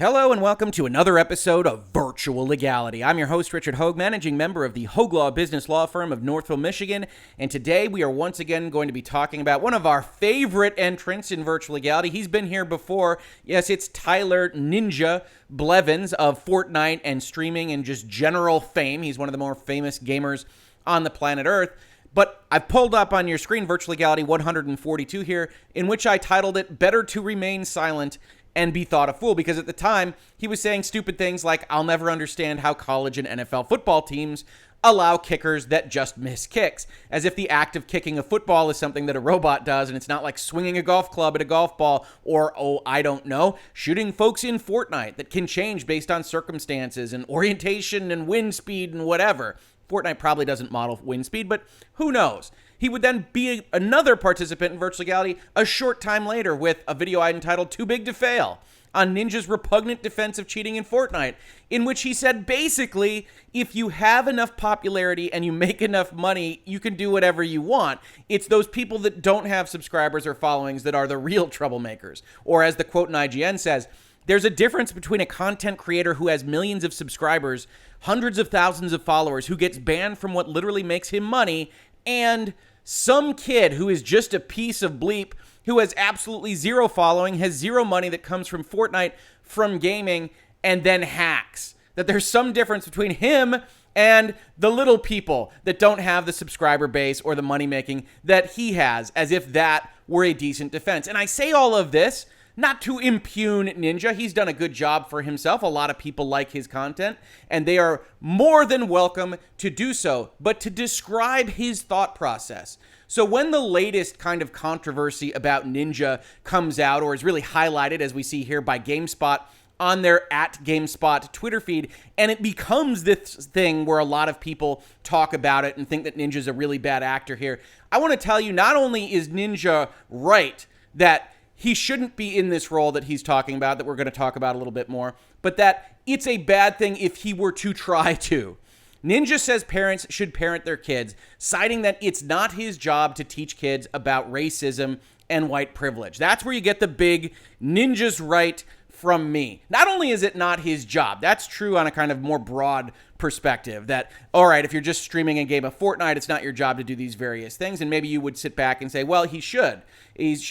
Hello and welcome to another episode of Virtual Legality. I'm your host, Richard Hoeg, managing member of the Hoeg Law business law firm of Northville, Michigan. And today we are once again going to be talking about one of our favorite entrants in Virtual Legality. He's been here before. Yes, it's Tyler Ninja Blevins of Fortnite and streaming and just general fame. He's one of the more famous gamers on the planet Earth. But I've pulled up on your screen Virtual Legality 142 here, in which I titled it Better to Remain Silent and Be Thought a Fool, because at the time he was saying stupid things like, I'll never understand how college and NFL football teams allow kickers that just miss kicks, as if the act of kicking a football is something that a robot does, and it's not like swinging a golf club at a golf ball, or, I don't know, shooting folks in Fortnite that can change based on circumstances and orientation and wind speed and whatever. Fortnite probably doesn't model wind speed, but who knows? He would then be another participant in Virtual Legality a short time later with a video I entitled Too Big to Fail on Ninja's repugnant defense of cheating in Fortnite, in which he said basically, if you have enough popularity and you make enough money, you can do whatever you want. It's those people that don't have subscribers or followings that are the real troublemakers. Or as the quote in IGN says, there's a difference between a content creator who has millions of subscribers, hundreds of thousands of followers, who gets banned from what literally makes him money, and some kid who is just a piece of bleep, who has absolutely zero following, has zero money that comes from Fortnite, from gaming, and then hacks. That there's some difference between him and the little people that don't have the subscriber base or the money making that he has, as if that were a decent defense. And I say all of this not to impugn Ninja. He's done a good job for himself. A lot of people like his content, and they are more than welcome to do so, but to describe his thought process. So when the latest kind of controversy about Ninja comes out, or is really highlighted, as we see here by GameSpot on their @GameSpot Twitter feed, and it becomes this thing where a lot of people talk about it and think that Ninja's a really bad actor here, I want to tell you, not only is Ninja right that he shouldn't be in this role that he's talking about, that we're going to talk about a little bit more, but that it's a bad thing if he were to try to. Ninja says parents should parent their kids, citing that it's not his job to teach kids about racism and white privilege. That's where you get the big Ninja's right from me. Not only is it not his job, that's true on a kind of more broad perspective, that, all right, if you're just streaming a game of Fortnite, it's not your job to do these various things, and maybe you would sit back and say, well, he should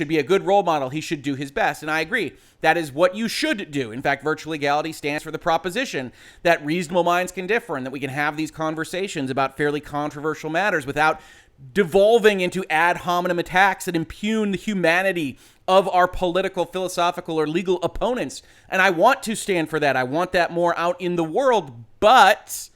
be a good role model, he should do his best, and I agree. That is what you should do. In fact, Virtual Legality stands for the proposition that reasonable minds can differ, and that we can have these conversations about fairly controversial matters without devolving into ad hominem attacks that impugn the humanity of our political, philosophical, or legal opponents. And I want to stand for that. I want that more out in the world. But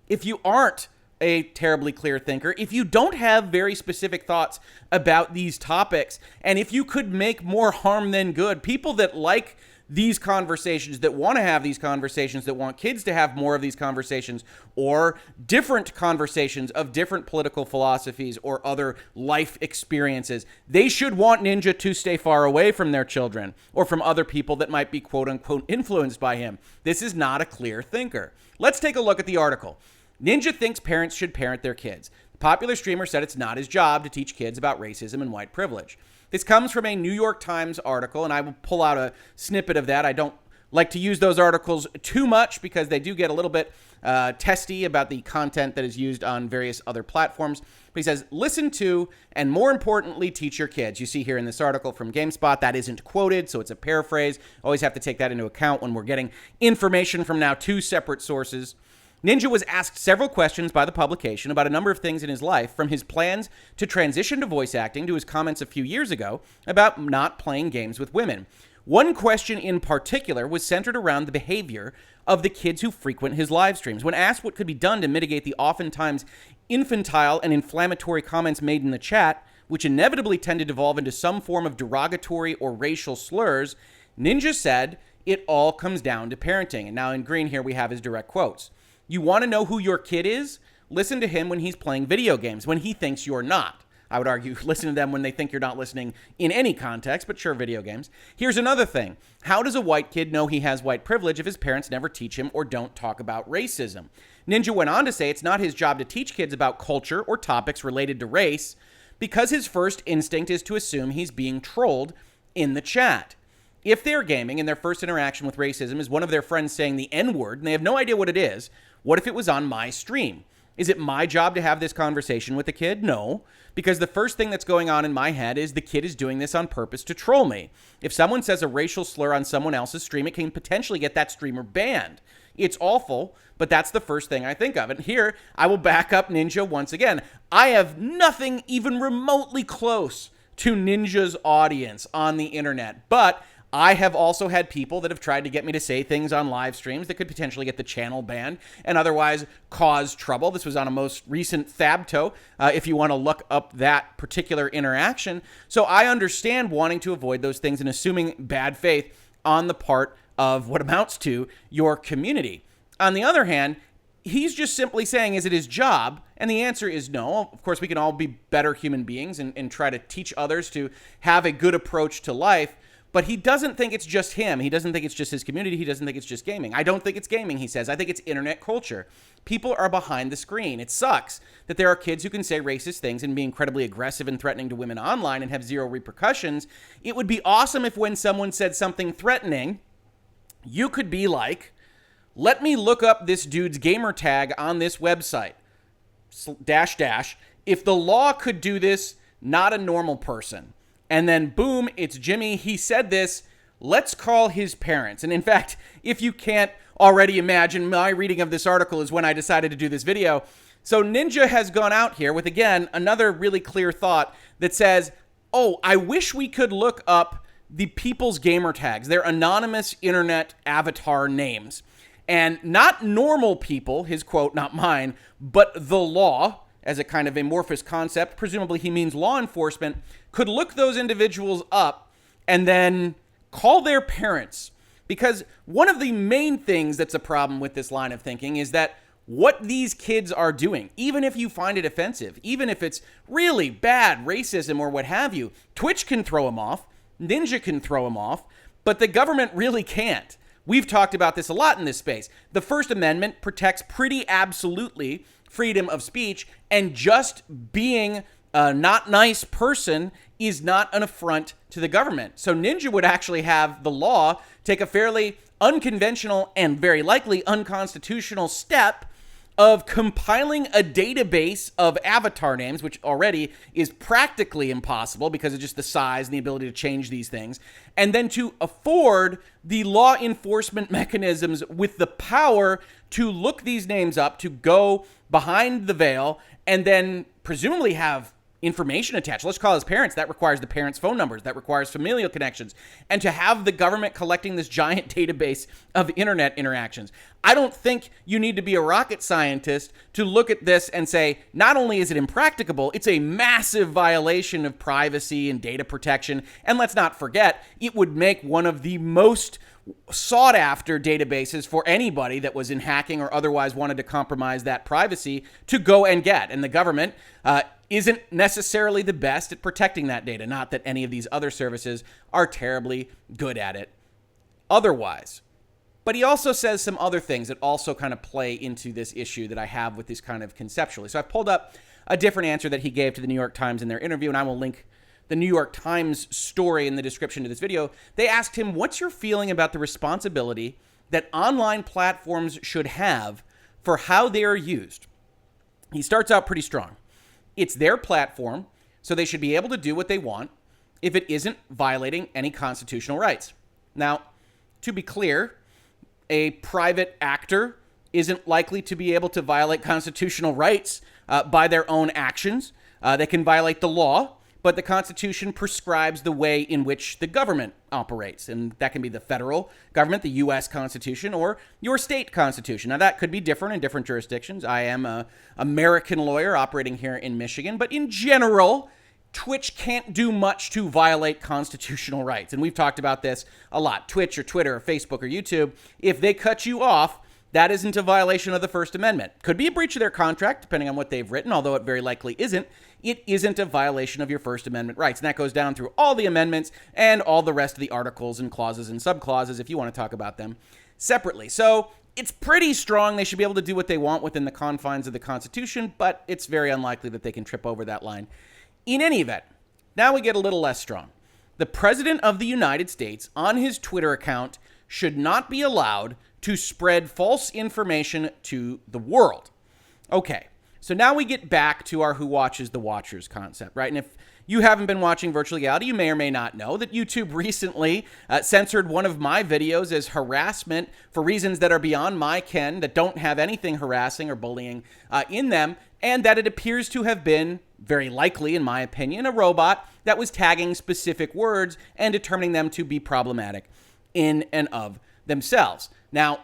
if you aren't a terribly clear thinker, if you don't have very specific thoughts about these topics, and if you could make more harm than good, people that like these conversations, that want to have these conversations, that want kids to have more of these conversations, or different conversations of different political philosophies or other life experiences, they should want Ninja to stay far away from their children or from other people that might be quote unquote influenced by him. This is not a clear thinker. Let's take a look at the article. Ninja thinks parents should parent their kids. The popular streamer said it's not his job to teach kids about racism and white privilege. This comes from a New York Times article, and I will pull out a snippet of that. I don't like to use those articles too much because they do get a little bit testy about the content that is used on various other platforms. But he says, listen to, and more importantly, teach your kids. You see here in this article from GameSpot, that isn't quoted, so it's a paraphrase. Always have to take that into account when we're getting information from now two separate sources. Ninja was asked several questions by the publication about a number of things in his life, from his plans to transition to voice acting to his comments a few years ago about not playing games with women. One question in particular was centered around the behavior of the kids who frequent his live streams. When asked what could be done to mitigate the oftentimes infantile and inflammatory comments made in the chat, which inevitably tend to devolve into some form of derogatory or racial slurs, Ninja said, it all comes down to parenting. And now in green here we have his direct quotes. You want to know who your kid is? Listen to him when he's playing video games, when he thinks you're not. I would argue listen to them when they think you're not listening in any context, but sure, video games. Here's another thing. How does a white kid know he has white privilege if his parents never teach him or don't talk about racism? Ninja went on to say it's not his job to teach kids about culture or topics related to race because his first instinct is to assume he's being trolled in the chat. If they're gaming and their first interaction with racism is one of their friends saying the N-word and they have no idea what it is, what if it was on my stream? Is it my job to have this conversation with the kid? No, because the first thing that's going on in my head is the kid is doing this on purpose to troll me. If someone says a racial slur on someone else's stream, it can potentially get that streamer banned. It's awful, but that's the first thing I think of. And here, I will back up Ninja once again. I have nothing even remotely close to Ninja's audience on the internet, but I have also had people that have tried to get me to say things on live streams that could potentially get the channel banned and otherwise cause trouble. This was on a most recent Thabto, if you want to look up that particular interaction. So I understand wanting to avoid those things and assuming bad faith on the part of what amounts to your community. On the other hand, he's just simply saying, is it his job? And the answer is no. Of course, we can all be better human beings and try to teach others to have a good approach to life. But he doesn't think it's just him. He doesn't think it's just his community. He doesn't think it's just gaming. I don't think it's gaming, he says. I think it's internet culture. People are behind the screen. It sucks that there are kids who can say racist things and be incredibly aggressive and threatening to women online and have zero repercussions. It would be awesome if when someone said something threatening, you could be like, let me look up this dude's gamer tag on this website. -- If the law could do this, not a normal person. And then boom, it's Jimmy. He said this. Let's call his parents. And in fact, if you can't already imagine, my reading of this article is when I decided to do this video. So Ninja has gone out here with, again, another really clear thought that says, oh, I wish we could look up the people's gamer tags, their anonymous internet avatar names. And not normal people, his quote, not mine, but the law, as a kind of amorphous concept, presumably he means law enforcement, could look those individuals up and then call their parents. Because one of the main things that's a problem with this line of thinking is that what these kids are doing, even if you find it offensive, even if it's really bad racism or what have you, Twitch can throw them off, Ninja can throw them off, but the government really can't. We've talked about this a lot in this space. The First Amendment protects pretty absolutely freedom of speech, and just being a not nice person is not an affront to the government. So Ninja would actually have the law take a fairly unconventional and very likely unconstitutional step of compiling a database of avatar names, which already is practically impossible because of just the size and the ability to change these things, and then to afford the law enforcement mechanisms with the power to look these names up, to go behind the veil, and then presumably have information attached. Let's call his parents. That requires the parents' phone numbers. That requires familial connections. And to have the government collecting this giant database of internet interactions. I don't think you need to be a rocket scientist to look at this and say, not only is it impracticable, it's a massive violation of privacy and data protection. And let's not forget, it would make one of the most sought after databases for anybody that was in hacking or otherwise wanted to compromise that privacy to go and get. And the government isn't necessarily the best at protecting that data. Not that any of these other services are terribly good at it otherwise. But he also says some other things that also kind of play into this issue that I have with this kind of conceptually. So I've pulled up a different answer that he gave to the New York Times in their interview, and I will link the New York Times story in the description to this video. They asked him, what's your feeling about the responsibility that online platforms should have for how they are used? He starts out pretty strong. It's their platform, so they should be able to do what they want if it isn't violating any constitutional rights. Now, to be clear, a private actor isn't likely to be able to violate constitutional rights by their own actions. They can violate the law, but the Constitution prescribes the way in which the government operates. And that can be the federal government, the U.S. Constitution, or your state constitution. Now, that could be different in different jurisdictions. I am an American lawyer operating here in Michigan, but in general, Twitch can't do much to violate constitutional rights. And we've talked about this a lot. Twitch or Twitter or Facebook or YouTube, if they cut you off, that isn't a violation of the First Amendment. Could be a breach of their contract, depending on what they've written, although it very likely isn't. It isn't a violation of your First Amendment rights. And that goes down through all the amendments and all the rest of the articles and clauses and subclauses, if you want to talk about them separately. So it's pretty strong. They should be able to do what they want within the confines of the Constitution, but it's very unlikely that they can trip over that line. In any event, now we get a little less strong. the President of the United States on his Twitter account should not be allowed to spread false information to the world. Okay, so now we get back to our who watches the watchers concept, right? And if you haven't been watching Virtual Legality, you may or may not know that YouTube recently censored one of my videos as harassment for reasons that are beyond my ken, that don't have anything harassing or bullying in them, and that it appears to have been, very likely in my opinion, a robot that was tagging specific words and determining them to be problematic in and of themselves. Now,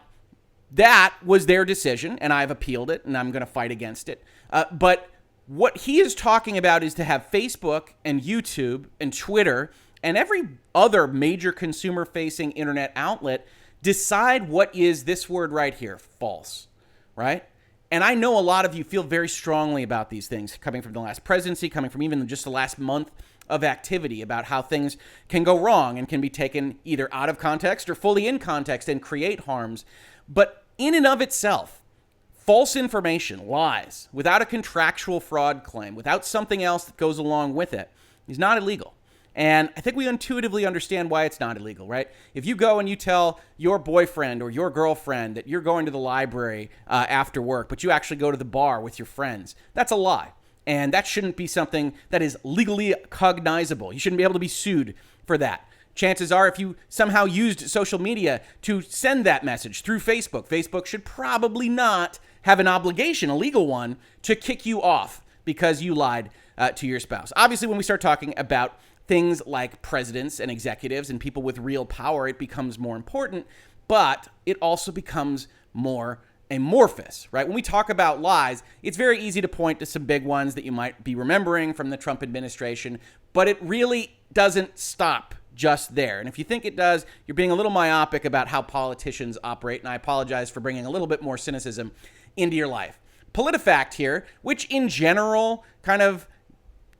that was their decision, and I've appealed it, and I'm going to fight against it. But what he is talking about is to have Facebook and YouTube and Twitter and every other major consumer-facing internet outlet decide what is this word right here, false, right? And I know a lot of you feel very strongly about these things, coming from the last presidency, coming from even just the last month of activity, about how things can go wrong and can be taken either out of context or fully in context and create harms. But in and of itself, false information, lies, without a contractual fraud claim, without something else that goes along with it, is not illegal. And I think we intuitively understand why it's not illegal, right? If you go and you tell your boyfriend or your girlfriend that you're going to the library after work, but you actually go to the bar with your friends, that's a lie. And that shouldn't be something that is legally cognizable. You shouldn't be able to be sued for that. Chances are, if you somehow used social media to send that message through Facebook, Facebook should probably not have an obligation, a legal one, to kick you off because you lied to your spouse. Obviously, when we start talking about things like presidents and executives and people with real power, it becomes more important, but it also becomes more amorphous, right? When we talk about lies, it's very easy to point to some big ones that you might be remembering from the Trump administration, but it really doesn't stop just there. And if you think it does, you're being a little myopic about how politicians operate, and I apologize for bringing a little bit more cynicism into your life. Politifact here, which in general kind of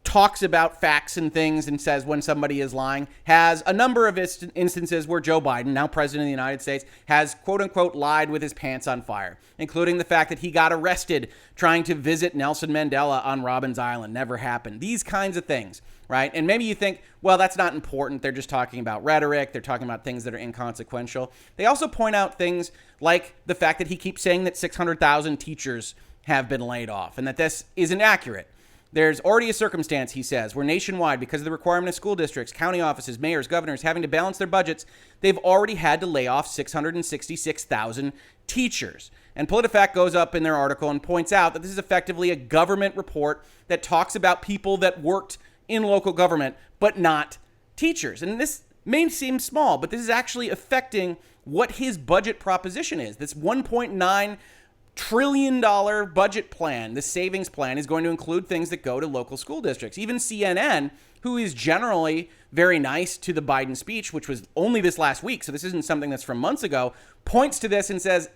talks about facts and things and says when somebody is lying, has a number of instances where Joe Biden, now president of the United States, has quote unquote lied with his pants on fire, including the fact that he got arrested trying to visit Nelson Mandela on Robben Island. Never happened. These kinds of things, right? And maybe you think, well, that's not important. They're just talking about rhetoric. They're talking about things that are inconsequential. They also point out things like the fact that he keeps saying that 600,000 teachers have been laid off and that this isn't accurate. There's already a circumstance, he says, where nationwide, because of the requirement of school districts, county offices, mayors, governors having to balance their budgets, they've already had to lay off 666,000 teachers. And PolitiFact goes up in their article and points out that this is effectively a government report that talks about people that worked in local government, but not teachers. And this may seem small, but this is actually affecting what his budget proposition is. This $1.9 trillion budget plan, the savings plan, is going to include things that go to local school districts. Even CNN, who is generally very nice to the Biden speech, which was only this last week, so this isn't something that's from months ago, points to this and says,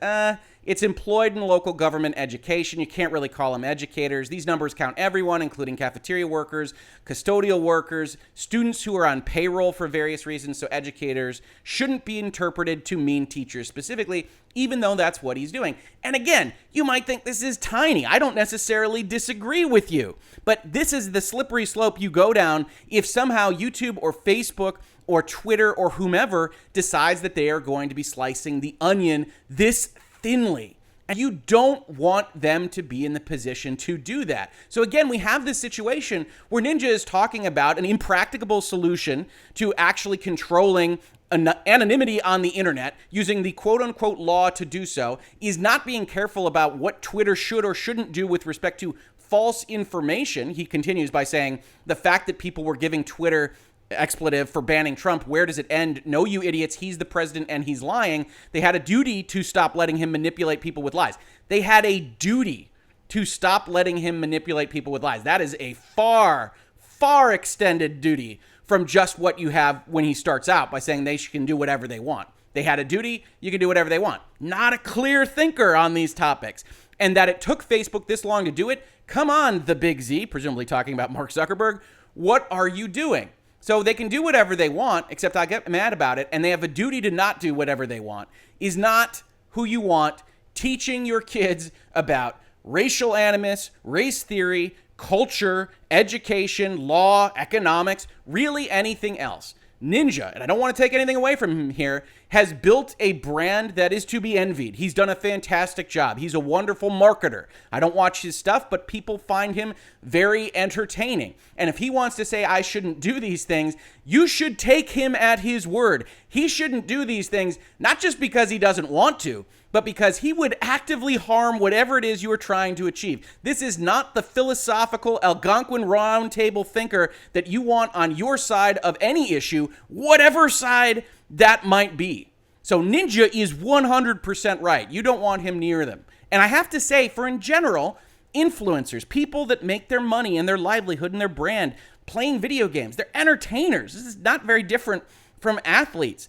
it's employed in local government education. You can't really call them educators. These numbers count everyone, including cafeteria workers, custodial workers, students who are on payroll for various reasons, so educators shouldn't be interpreted to mean teachers specifically, even though that's what he's doing. And again, you might think this is tiny. I don't necessarily disagree with you, but this is the slippery slope you go down if somehow YouTube or Facebook or Twitter or whomever decides that they are going to be slicing the onion this thinly. And you don't want them to be in the position to do that. So again, we have this situation where Ninja is talking about an impracticable solution to actually controlling anonymity on the internet, using the quote-unquote law to do so, is not being careful about what Twitter should or shouldn't do with respect to false information. He continues by saying the fact that people were giving Twitter expletive for banning Trump, where does it end? No, you idiots, he's the president and he's lying. They had a duty to stop letting him manipulate people with lies. They had a duty to stop letting him manipulate people with lies. That is a far, far extended duty from just what you have when he starts out by saying they can do whatever they want. They had a duty, you can do whatever they want. Not a clear thinker on these topics. And that it took Facebook this long to do it, come on, the big Z, presumably talking about Mark Zuckerberg, what are you doing? So they can do whatever they want, except I get mad about it, and they have a duty to not do whatever they want, is not who you want teaching your kids about racial animus, race theory, culture, education, law, economics, really anything else. Ninja, and I don't want to take anything away from him here, has built a brand that is to be envied. He's done a fantastic job. He's a wonderful marketer. I don't watch his stuff, but people find him very entertaining. And if he wants to say, I shouldn't do these things, you should take him at his word. He shouldn't do these things, not just because he doesn't want to, but because he would actively harm whatever it is you are trying to achieve. This is not the philosophical Algonquin roundtable thinker that you want on your side of any issue, whatever side that might be. So Ninja is 100% right. You don't want him near them. And I have to say, for in general, influencers, people that make their money and their livelihood and their brand playing video games, they're entertainers. This is not very different from athletes.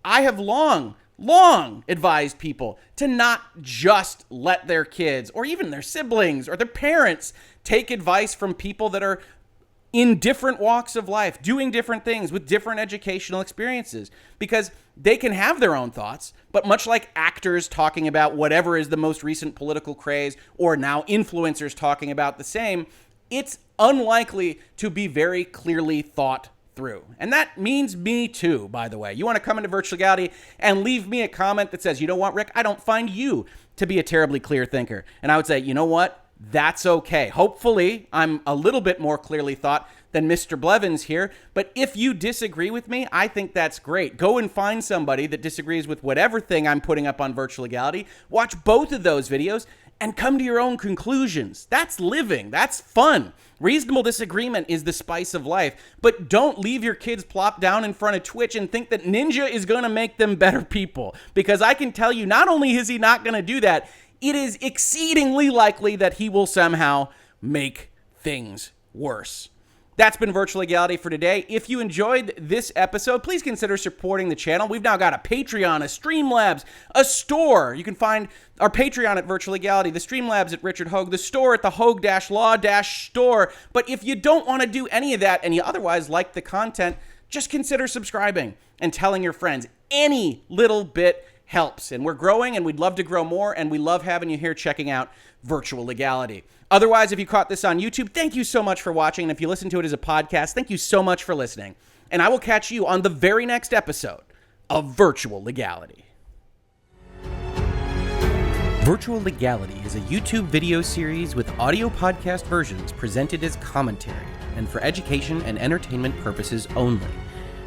I have long advised people to not just let their kids or even their siblings or their parents take advice from people that are in different walks of life, doing different things with different educational experiences, because they can have their own thoughts, but much like actors talking about whatever is the most recent political craze, or now influencers talking about the same, it's unlikely to be very clearly thought through. And that means me too, by the way. You want to come into Virtual Legality and leave me a comment that says, you know what, Rick, I don't find you to be a terribly clear thinker. And I would say, you know what? That's okay. Hopefully, I'm a little bit more clearly thought than Mr. Blevins here. But if you disagree with me, I think that's great. Go and find somebody that disagrees with whatever thing I'm putting up on Virtual Legality. Watch both of those videos and come to your own conclusions. That's living. That's fun. Reasonable disagreement is the spice of life. But don't leave your kids plopped down in front of Twitch and think that Ninja is going to make them better people. Because I can tell you, not only is he not going to do that, it is exceedingly likely that he will somehow make things worse. That's been Virtual Legality for today. If you enjoyed this episode, please consider supporting the channel. We've now got a Patreon, a Streamlabs, a store. You can find our Patreon at Virtual Legality, the Streamlabs at Richard Hoeg, the store at the Hoeg-Law-store. But if you don't want to do any of that and you otherwise like the content, just consider subscribing and telling your friends. Any little bit helps. And we're growing, and we'd love to grow more, and we love having you here checking out Virtual Legality. Otherwise, if you caught this on YouTube, thank you so much for watching. And if you listen to it as a podcast, thank you so much for listening. And I will catch you on the very next episode of Virtual Legality. Virtual Legality is a YouTube video series with audio podcast versions presented as commentary and for education and entertainment purposes only.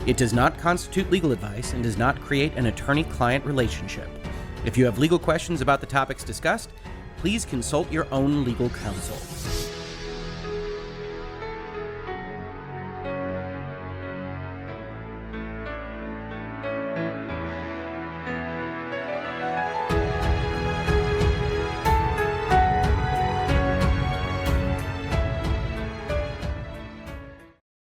It does not constitute legal advice and does not create an attorney-client relationship. If you have legal questions about the topics discussed, please consult your own legal counsel.